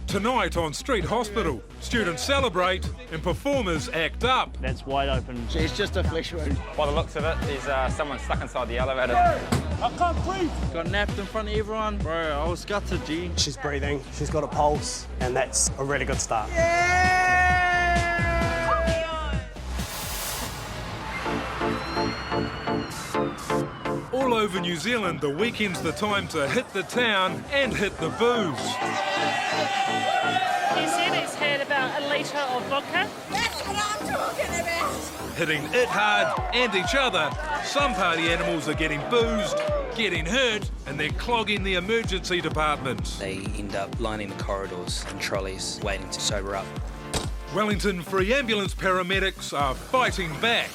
Tonight on Street Hospital, students celebrate and performers act up. That's wide open. It's just a flesh wound. By the looks of it, there's someone stuck inside the elevator. I can't breathe. Got napped in front of everyone. Bro, I was gutted, G. She's breathing, she's got a pulse, and that's a really good start. All over New Zealand, the weekend's the time to hit the town and hit the booze. New Zealand's had about a litre of vodka. That's what I'm talking about. Hitting it hard and each other, some party animals are getting boozed, getting hurt, and they're clogging the emergency departments. They end up lining the corridors and trolleys, waiting to sober up. Wellington Free Ambulance paramedics are fighting back.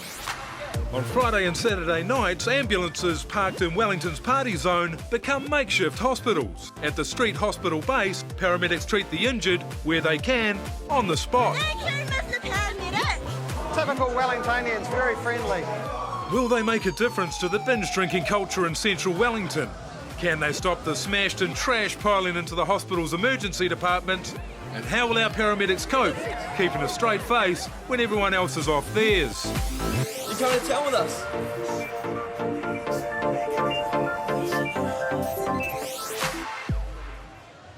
On Friday and Saturday nights, ambulances parked in Wellington's party zone become makeshift hospitals. At the street hospital base, paramedics treat the injured where they can, on the spot. Thank you, Mr. Paramedic. Typical Wellingtonians, very friendly. Will they make a difference to the binge drinking culture in central Wellington? Can they stop the smashed and trash piling into the hospital's emergency department? And how will our paramedics cope, keeping a straight face when everyone else is off theirs? You coming to town with us?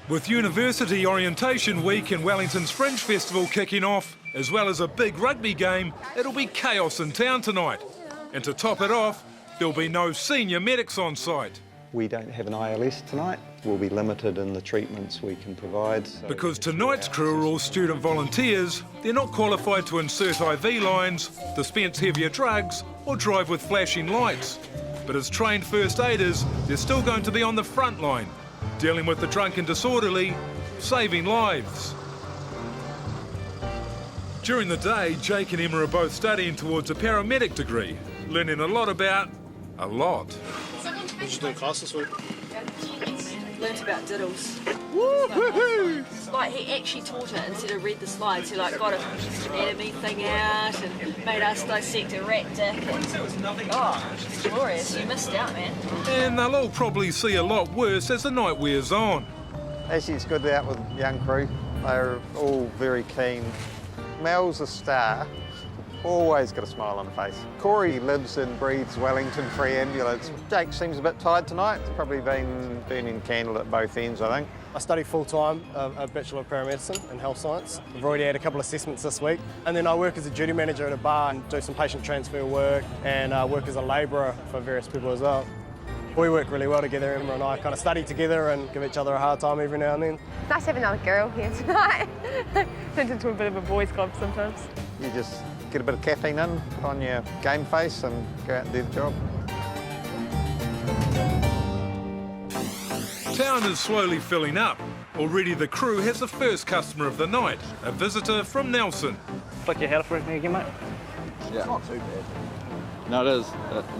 With University Orientation Week and Wellington's Fringe Festival kicking off, as well as a big rugby game, it'll be chaos in town tonight. And to top it off, there'll be no senior medics on site. We don't have an ILS tonight. We'll be limited in the treatments we can provide. Because tonight's crew are all student volunteers, they're not qualified to insert IV lines, dispense heavier drugs, or drive with flashing lights. But as trained first aiders, they're still going to be on the front line, dealing with the drunk and disorderly, saving lives. During the day, Jake and Emma are both studying towards a paramedic degree, learning a lot about a lot. What did you do in class this week? Learnt about diddles. Woo-hoo-hoo! Like, he actually taught it instead of read the slides. He like got a anatomy thing out and made us dissect a rat dick. Oh, it's glorious. You missed out, man. And they'll all probably see a lot worse as the night wears on. Actually, it's good to be out with young crew. They're all very keen. Mel's a star. Always got a smile on the face. Corey lives and breathes Wellington Free Ambulance. Jake seems a bit tired tonight. He's probably been burning candle at both ends, I think. I study full-time, a Bachelor of Paramedicine in Health Science. I've already had a couple of assessments this week. And then I work as a duty manager at a bar and do some patient transfer work and work as a labourer for various people as well. We work really well together. Emma and I kind of study together and give each other a hard time every now and then. Nice to have another girl here tonight. Turns into a bit of a boys' club sometimes. You just get a bit of caffeine in on your game face and go out and do the job. Town is slowly filling up. Already the crew has the first customer of the night, a visitor from Nelson. Flick your head for me again, mate. Yeah. It's not too bad. No, it is.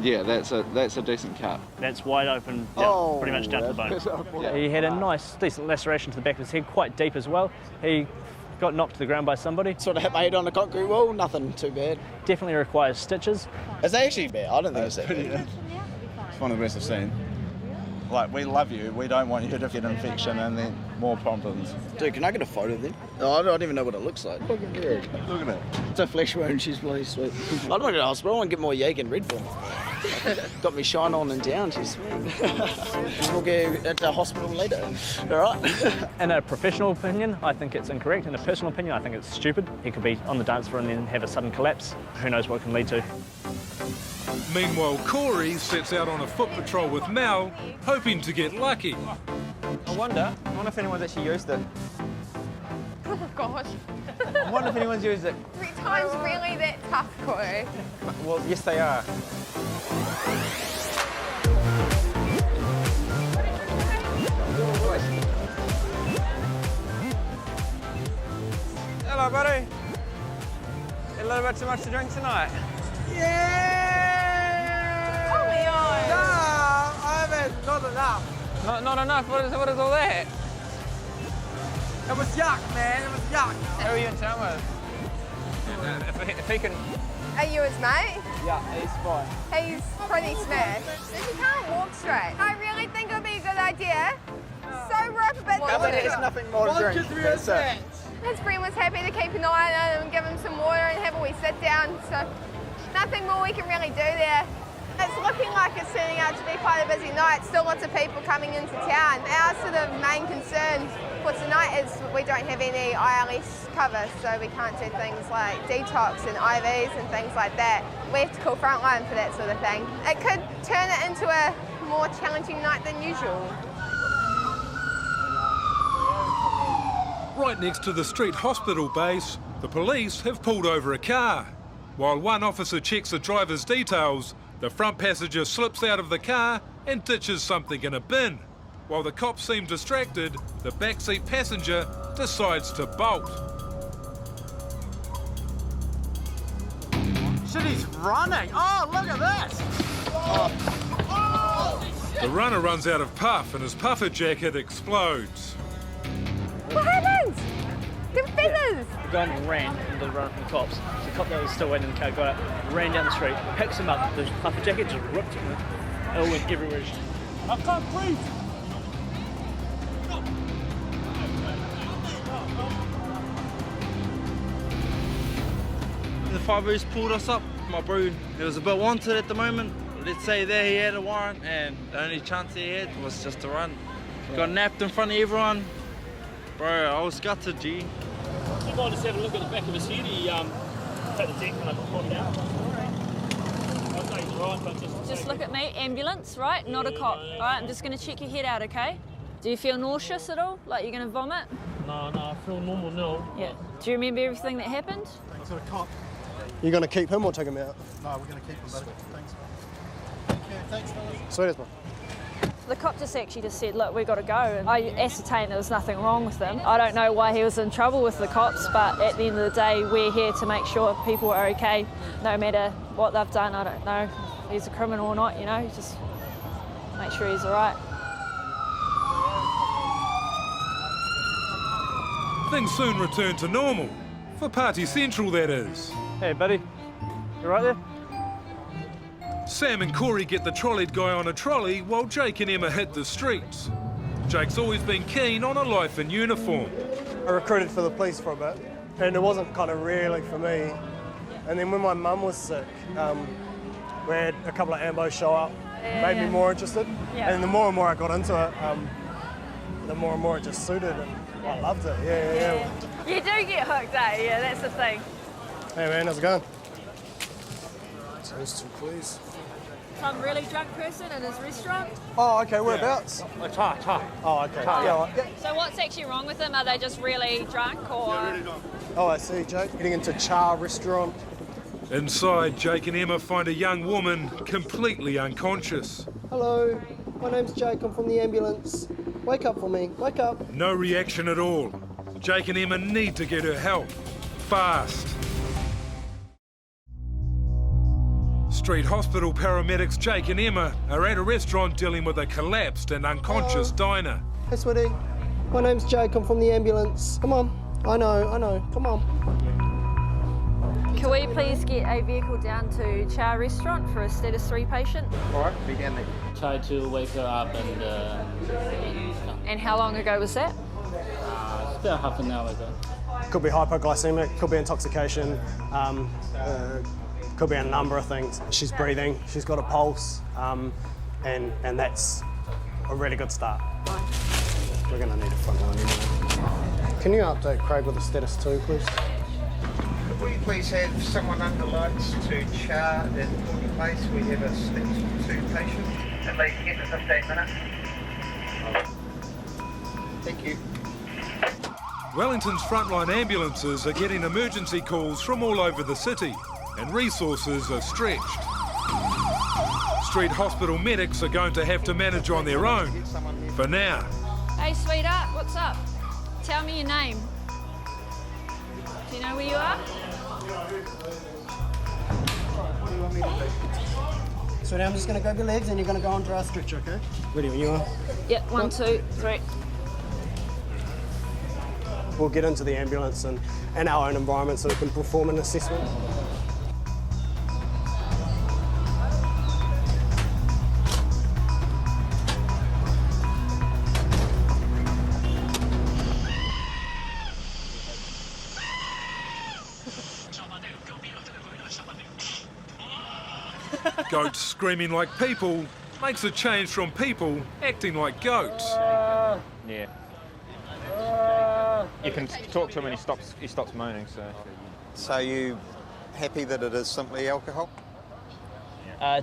Yeah, that's a decent cut. That's wide open, pretty much down to the bone. Yeah. He had a nice, decent laceration to the back of his head, quite deep as well. He got knocked to the ground by somebody. Sort of hit my head on the concrete wall, nothing too bad. Definitely requires stitches. Is that actually bad? I don't think it's that bad. It's one of the best I've seen. Like, we love you. We don't want you to get an infection and then more problems. Dude, can I get a photo of them? Oh, I don't even know what it looks like. Look at it. Look at it. It's a flesh wound. She's bloody sweet. I don't want to go to the hospital. I want to get more Yag and Red for her. Got me shine on and down. She's sweet. We'll go at the hospital later. All right? In a professional opinion, I think it's incorrect. In a personal opinion, I think it's stupid. He could be on the dance floor and then have a sudden collapse. Who knows what it can lead to. Meanwhile, Corey sets out on a foot patrol with Mel, hoping to get lucky. I wonder if anyone's actually used it. Oh gosh. I wonder if anyone's used it. 3 times really that tough, Corey. Well, yes, they are. Hello, buddy. A little bit too much to drink tonight. Yeah! Oh my God. No, I haven't. Not enough. Not enough? What is all that? It was yuck, man. It was yuck. Who are you in town with? If he can... Are you his mate? Yeah, he's fine. He's pretty smashed. He can't walk straight. I really think it would be a good idea. So rope a bit. It's nothing more to drink. That's it. His friend was happy to keep an eye on him and give him some water and have a wee sit down, so nothing more we can really do there. It's looking like it's turning out to be quite a busy night. Still lots of people coming into town. Our sort of main concern for tonight is we don't have any ILS cover, so we can't do things like detox and IVs and things like that. We have to call Frontline for that sort of thing. It could turn it into a more challenging night than usual. Right next to the street hospital base, the police have pulled over a car. While one officer checks the driver's details, the front passenger slips out of the car and ditches something in a bin. While the cops seem distracted, the backseat passenger decides to bolt. Shit, he's running. Oh, look at this. The runner runs out of puff and his puffer jacket explodes. What happened? The feathers! The guy ran into the run from the cops. The cop that was still waiting in the car got out, ran down the street, picks him up, the puffer jacket just ripped him. It all went everywhere. I can't breathe! The fibers pulled us up. My bro, he was a bit wanted at the moment. Let's say there he had a warrant, and the only chance he had was just to run. Got napped in front of everyone. Bro, I was gutted, G. Do you mind just have a look at the back of his head? He hit the deck when I pulled him out. I'll take the right, but Just look at me, ambulance, right? Not a cop. All right, I'm just going to check your head out, okay? Do you feel nauseous at all? Like you're going to vomit? No, I feel normal now. Yeah. Do you remember everything that happened? Is it a cop? You going to keep him or take him out? No, we're going to keep him, buddy. Thanks, man. Okay, thanks, fellas. Sweet as well. The cop just said, look, we've got to go. And I ascertained there was nothing wrong with him. I don't know why he was in trouble with the cops, but at the end of the day, we're here to make sure people are okay, no matter what they've done. I don't know if he's a criminal or not, you know, just make sure he's all right. Things soon return to normal. For Party Central, that is. Hey, buddy. You right there? Sam and Corey get the trolleyed guy on a trolley while Jake and Emma hit the streets. Jake's always been keen on a life in uniform. I recruited for the police for a bit, and it wasn't kind of really for me. And then when my mum was sick, we had a couple of ambos show up, made me more interested. Yeah. And the more and more I got into it, the more and more it just suited, and I loved it. Yeah. You do get hooked, eh? Yeah, that's the thing. Hey man, how's it going? Those two, please. Some really drunk person in his restaurant. Oh, okay, whereabouts? Tar. Oh, okay. Yeah. So what's actually wrong with them? Are they just really drunk or? Oh, I see, Jake. Getting into Char restaurant. Inside, Jake and Emma find a young woman completely unconscious. Hello, my name's Jake. I'm from the ambulance. Wake up for me. Wake up. No reaction at all. Jake and Emma need to get her help. Fast. Street hospital paramedics Jake and Emma are at a restaurant dealing with a collapsed and unconscious diner. Hey, sweetie. My name's Jake. I'm from the ambulance. Come on. I know. Come on. Can we please get a vehicle down to Char restaurant for a status 3 patient? All right, be down there. Tried to wake her up and... And how long ago was that? It's about half an hour ago. Could be hypoglycemic, could be intoxication, could be a number of things. She's breathing, she's got a pulse, and that's a really good start. We're going to need a front line anyway. Can you update Craig with a status 2, please? Could we please have someone under lights to Char at Corny Place? We have a status 2 patient. At least 10 to 15 minutes. Thank you. Wellington's frontline ambulances are getting emergency calls from all over the city, and resources are stretched. Street hospital medics are going to have to manage on their own for now. Hey, sweetheart, what's up? Tell me your name. Do you know where you are? So now I'm just going to grab your legs and you're going to go onto our stretcher, okay? Ready when you are? Yep, 1, 2, 3. We'll get into the ambulance and our own environment so we can perform an assessment. Goats screaming like people makes a change from people acting like goats. Yeah. You can talk to him and he stops moaning, so. So you happy that it is simply alcohol?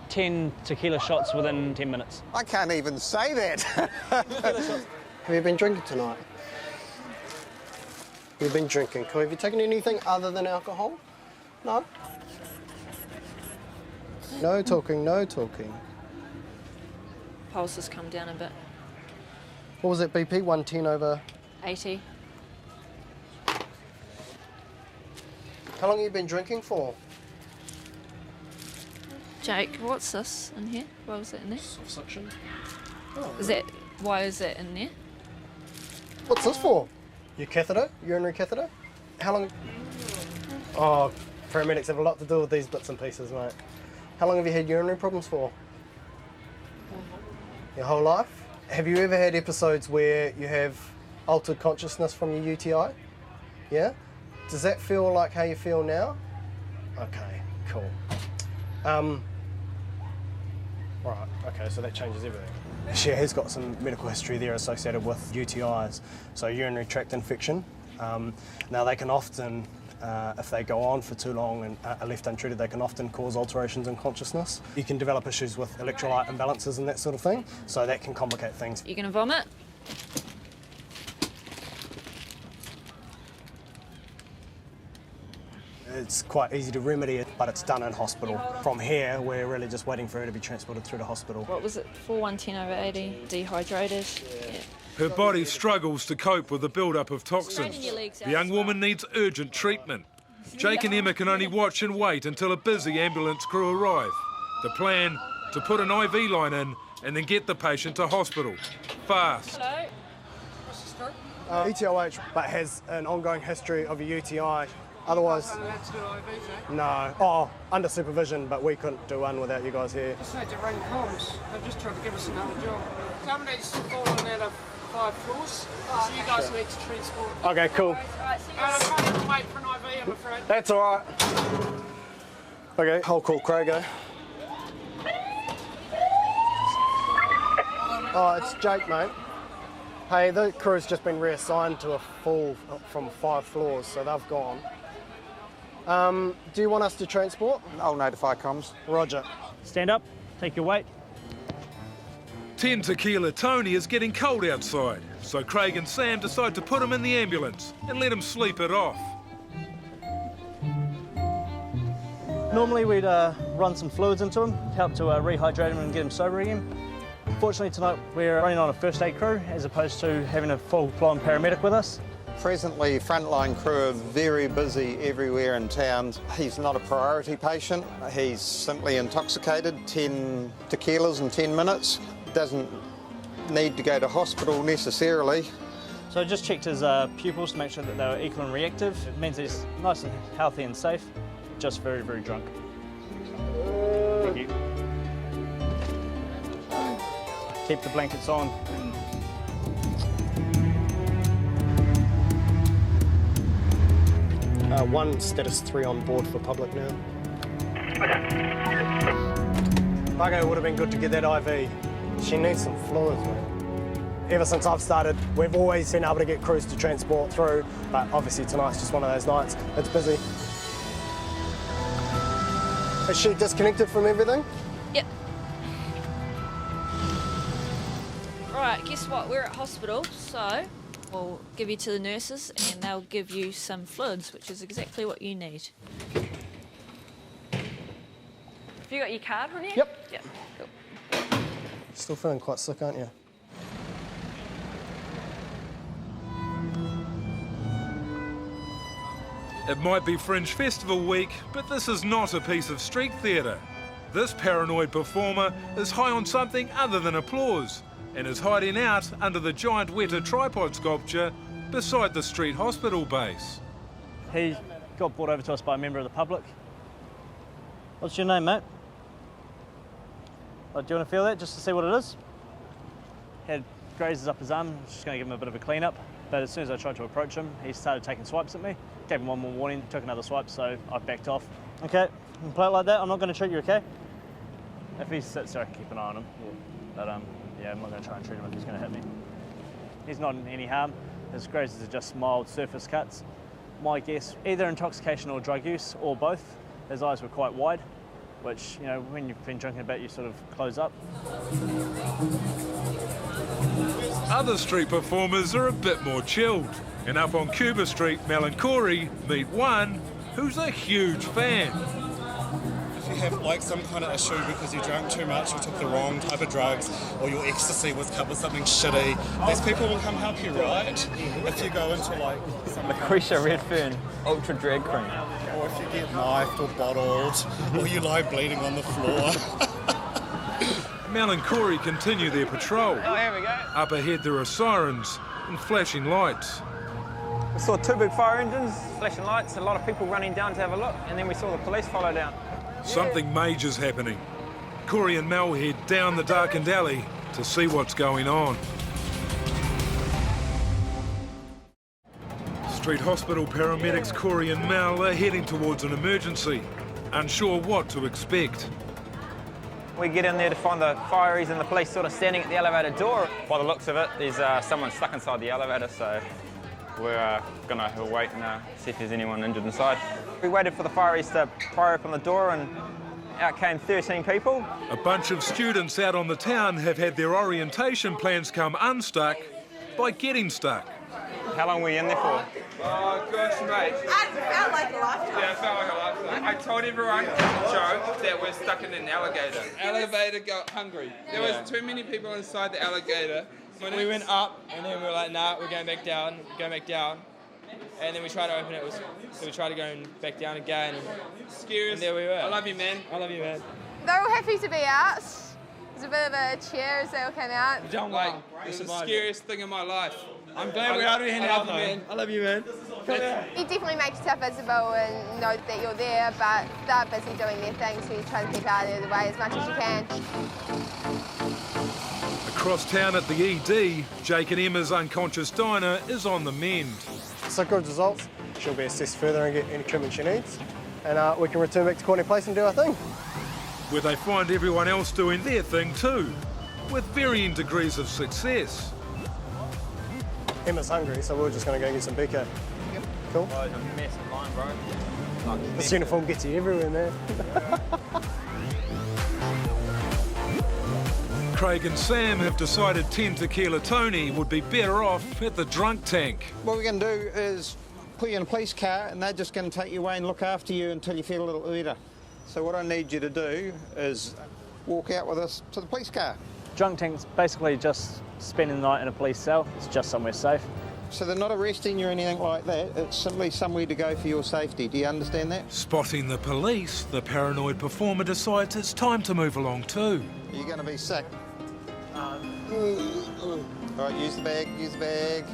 10 tequila shots within 10 minutes. I can't even say that. Have you been drinking tonight? You've been drinking. Cool. Have you taken anything other than alcohol? No? No talking, no talking. Pulse has come down a bit. What was it, BP? 110 over? 80. How long have you been drinking for? Jake, what's this in here? Why was it in there? Soft suction. Why is that in there? What's this for? Your catheter? Urinary catheter? How long? Oh, paramedics have a lot to do with these bits and pieces, mate. How long have you had urinary problems for? Your whole life? Have you ever had episodes where you have altered consciousness from your UTI? Yeah? Does that feel like how you feel now? Okay, cool. Right, okay, so that changes everything. She has got some medical history there associated with UTIs, so urinary tract infection. Now they can often, if they go on for too long and are left untreated, they can often cause alterations in consciousness. You can develop issues with electrolyte imbalances and that sort of thing, so that can complicate things. You gonna vomit? It's quite easy to remedy it, but it's done in hospital. From here, we're really just waiting for her to be transported through to hospital. What was it? 4110 over 80. Dehydrated. Yeah. Her body struggles to cope with the build-up of toxins. The young woman needs urgent treatment. Jake and Emma can only watch and wait until a busy ambulance crew arrive. The plan, to put an IV line in and then get the patient to hospital. Fast. Hello? ETOH, but has an ongoing history of a UTI. Otherwise, no. Oh, under supervision, but we couldn't do one without you guys here. Just need to ring comms. They've just tried to give us another job. Somebody's fallen out of 5 floors, so you guys need to transport. Okay, cool. I can't even wait for an IV, I'm afraid. That's all right. Okay, I'll call Craig. Oh, it's Jake, mate. Hey, the crew's just been reassigned to a full from 5 floors, so they've gone. Do you want us to transport? I'll notify comms. Roger. Stand up, take your weight. 10 Tequila Tony is getting cold outside, so Craig and Sam decide to put him in the ambulance and let him sleep it off. Normally we'd run some fluids into him, help to rehydrate him and get him sober again. Unfortunately tonight we're running on a first aid crew as opposed to having a full-blown paramedic with us. Presently, frontline crew are very busy everywhere in town. He's not a priority patient. He's simply intoxicated, 10 tequilas in 10 minutes. Doesn't need to go to hospital necessarily. So I just checked his pupils to make sure that they were equal and reactive. It means he's nice and healthy and safe, just very, very drunk. Thank you. Keep the blankets on. One status 3 on board for public now. Okay, it would have been good to get that IV. She needs some fluids, man. Ever since I've started, we've always been able to get crews to transport through, but obviously tonight's just one of those nights. It's busy. Is she disconnected from everything? Yep. Right, guess what? We're at hospital, so we'll give you to the nurses and they'll give you some fluids, which is exactly what you need. Have you got your card on you? Yep. Yep, cool. Still feeling quite sick, aren't you? It might be Fringe Festival week, but this is not a piece of street theatre. This paranoid performer is high on something other than applause and is hiding out under the giant Weta tripod sculpture beside the street hospital base. He got brought over to us by a member of the public. What's your name, mate? Oh, do you want to feel that just to see what it is? Had grazes up his arm, just going to give him a bit of a clean up. But as soon as I tried to approach him, he started taking swipes at me. Gave him one more warning, took another swipe, so I backed off. Okay, you can play it like that. I'm not going to treat you, okay? If he sits there, I can keep an eye on him. But yeah, I'm not going to try and treat him if he's going to hit me. He's not in any harm. His grazes are just mild surface cuts. My guess, either intoxication or drug use, or both. His eyes were quite wide, which, you know, when you've been drinking a bit, you sort of close up. Other street performers are a bit more chilled. And up on Cuba Street, Mel and Corey meet one who's a huge fan. If you have like some kind of issue because you drank too much or took the wrong type of drugs or your ecstasy was cut with something shitty, these people will come help you, right? If you go into like some Lucretia Redfern Ultra Drag Queen. or if you get knifed or bottled or you lie bleeding on the floor. Mel and Corey continue their patrol. Oh, here we go. Up ahead there are sirens and flashing lights. We saw 2 big fire engines, flashing lights, a lot of people running down to have a look, and then we saw the police follow down. Something major's happening. Corey and Mel head down the darkened alley to see what's going on. Street Hospital paramedics Corey and Mel are heading towards an emergency, unsure what to expect. We get in there to find the fireys and the police sort of standing at the elevator door. By the looks of it, there's someone stuck inside the elevator, so we're going to have a wait and see if there's anyone injured inside. We waited for the fireys to pry open the door and out came 13 people. A bunch of students out on the town have had their orientation plans come unstuck by getting stuck. How long were you in there for? Oh gosh, mate. It felt like a lifetime. Yeah, it felt like a lifetime. I told everyone as a joke that we're stuck in an alligator. Elevator got hungry. There was too many people inside the alligator. We went up and then we were like, nah, we're going back down, And then we tried to open it, so we tried to go back down again. Scariest. And there we were. I love you, man. I love you, man. They're all happy to be out. There's a bit of a cheer as they all came out. It's the scariest thing in my life. I'm glad we're out of here now, though. I love you, man. You definitely make yourself visible and know that you're there, but they're busy doing their thing, so you try to keep out of the way as much as you can. Across town at the ED, Jake and Emma's unconscious diner is on the mend. So good results. She'll be assessed further and get any treatment she needs. And we can return back to Courtney Place and do our thing. Where they find everyone else doing their thing too, with varying degrees of success. Emma's hungry, so we're just going to go get some BK. Yep. Cool. Well, it's a massive line, bro. This uniform gets you everywhere, man. Craig and Sam have decided 10 Tequila Tony would be better off at the drunk tank. What we're going to do is put you in a police car and they're just going to take you away and look after you until you feel a little better. So what I need you to do is walk out with us to the police car. Drunk tank's basically just spending the night in a police cell. It's just somewhere safe. So they're not arresting you or anything like that. It's simply somewhere to go for your safety. Do you understand that? Spotting the police, the paranoid performer decides it's time to move along too. You're going to be sick. All right, use the bag, use the bag.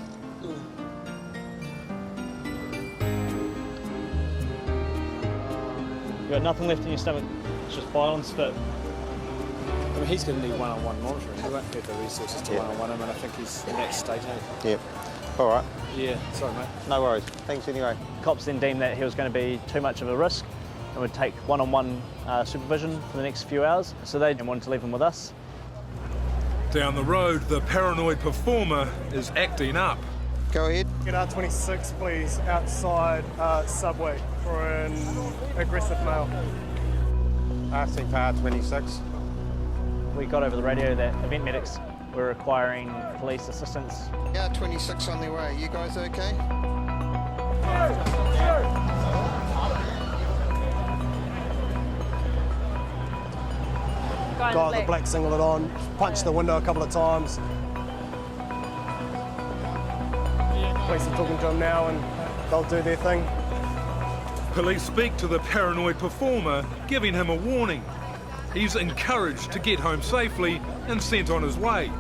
You've got nothing left in your stomach. It's just violence, but I mean, he's going to need one-on-one monitoring. We won't have the resources to one-on-one him, and I think he's in that state. Yep. All right. Yeah, sorry, mate. No worries. Thanks anyway. cops then deemed that he was going to be too much of a risk and would take one-on-one supervision for the next few hours. So they wanted to leave him with us. Down the road, the paranoid performer is acting up. Go ahead. Get R26, please, outside Subway for an aggressive male. Asking for R26. We got over the radio that event medics were requiring police assistance. R26 on their way. You guys okay? Guy with the black singlet on, punched the window a couple of times. Police are talking to him now and they'll do their thing. Police speak to the paranoid performer, giving him a warning. He's encouraged to get home safely and sent on his way.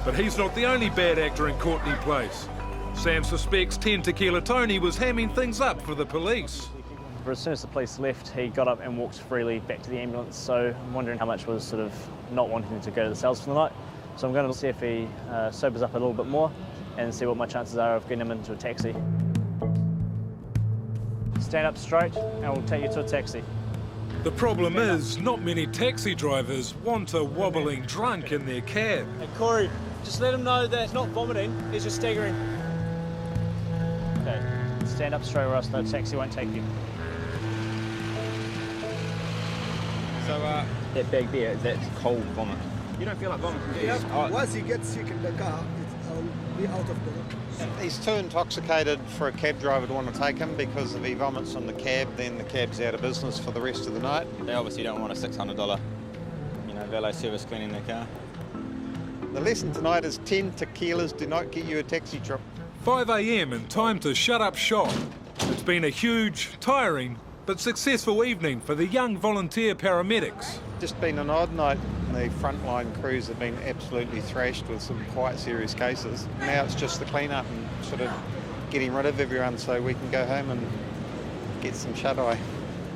But he's not the only bad actor in Courtney Place. Sam suspects 10 Tequila Tony was hamming things up for the police. But as soon as the police left, he got up and walked freely back to the ambulance. So I'm wondering how much was sort of not wanting to go to the cells for the night. So I'm going to see if he sobers up a little bit more and see what my chances are of getting him into a taxi. Stand up straight and we'll take you to a taxi. The problem is, not many taxi drivers want a wobbling drunk in their cab. Hey Corey, just let him know that he's not vomiting, he's just staggering. Okay, stand up straight or else the taxi won't take you. So that bag there, that's cold vomit. You don't feel like vomiting, do you? Once he gets sick in the car, I'll be out of the... He's too intoxicated for a cab driver to want to take him, because if he vomits on the cab, then the cab's out of business for the rest of the night. They obviously don't want a $600, valet service cleaning their car. The lesson tonight is 10 tequilas do not get you a taxi trip. 5 a.m. and time to shut up shop. It's been a huge, tiring, but successful evening for the young volunteer paramedics. Just been an odd night. The frontline crews have been absolutely thrashed with some quite serious cases. Now it's just the clean-up and sort of getting rid of everyone so we can go home and get some shut-eye.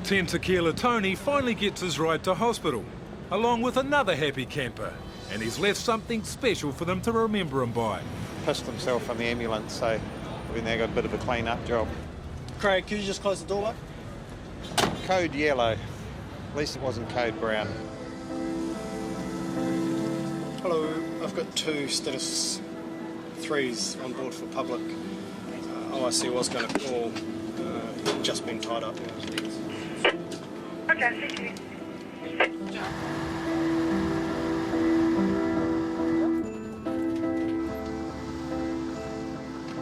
10 Tequila Tony finally gets his ride to hospital, along with another happy camper, and he's left something special for them to remember him by. Pissed himself on the ambulance, so we've now got a bit of a clean-up job. Craig, could you just close the door, mate? Code yellow. At least it wasn't code brown. Hello, I've got 2 status 3s on board for public. OIC was going to call, just been tied up. Okay, thank you.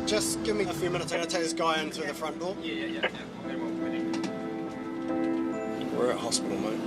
Just give me a few minutes, I'm going to take this guy in through the front door. Yeah. We're at hospital, mate.